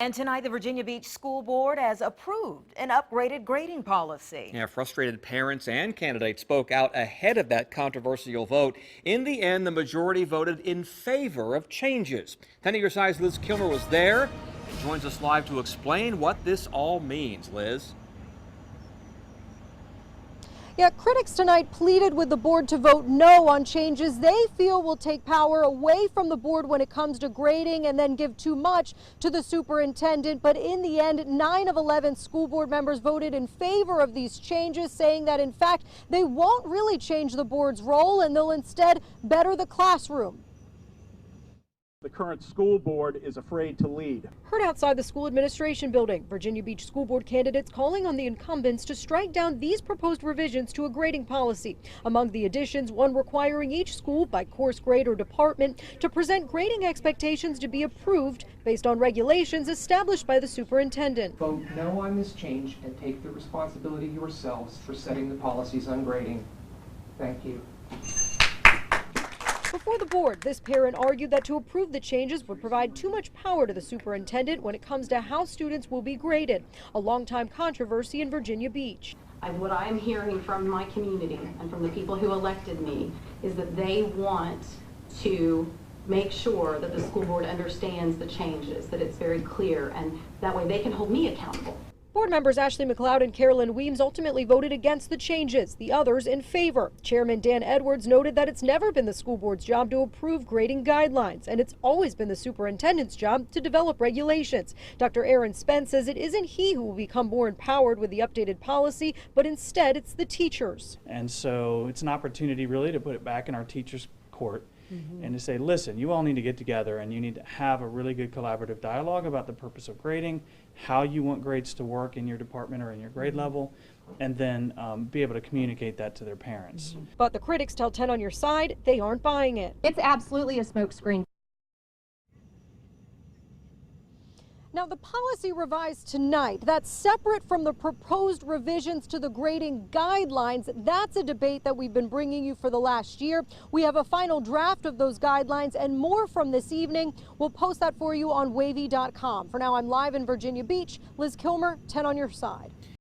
And tonight, the Virginia Beach School Board has approved an upgraded grading policy. Yeah, frustrated parents and candidates spoke out ahead of that controversial vote. In the end, the majority voted in favor of changes. 10 of your size Liz Kilmer was there and joins us live to explain what this all means. Liz? Yeah, critics tonight pleaded with the board to vote no on changes they feel will take power away from the board when it comes to grading and then give too much to the superintendent. But in the end, 9 of 11 school board members voted in favor of these changes, saying that, in fact, they won't really change the board's role and they'll instead better the classroom. The current school board is afraid to lead. Heard outside the school administration building, Virginia Beach School Board candidates calling on the incumbents to strike down these proposed revisions to a grading policy. Among the additions, one requiring each school by course grade or department to present grading expectations to be approved based on regulations established by the superintendent. Vote no on this change and take the responsibility yourselves for setting the policies on grading. Thank you. Before the board, this parent argued that to approve the changes would provide too much power to the superintendent when it comes to how students will be graded, a longtime controversy in Virginia Beach. What I'm hearing from my community and from the people who elected me is that they want to make sure that the school board understands the changes, that it's very clear, and that way they can hold me accountable. Board members Ashley McLeod and Carolyn Weems ultimately voted against the changes, the others in favor. Chairman Dan Edwards noted that it's never been the school board's job to approve grading guidelines, and it's always been the superintendent's job to develop regulations. Dr. Aaron Spence says it isn't he who will become more empowered with the updated policy, but instead it's the teachers. And so it's an opportunity really to put it back in our teachers' court. And to say, listen, you all need to get together and you need to have a really good collaborative dialogue about the purpose of grading, how you want grades to work in your department or in your grade level, and then be able to communicate that to their parents. But the critics tell 10 on your side they aren't buying it. It's absolutely a smokescreen. Now, the policy revised tonight, that's separate from the proposed revisions to the grading guidelines. That's a debate that we've been bringing you for the last year. We have a final draft of those guidelines and more from this evening. We'll post that for you on wavy.com. For now, I'm live in Virginia Beach. Liz Kilmer, 10 on your side.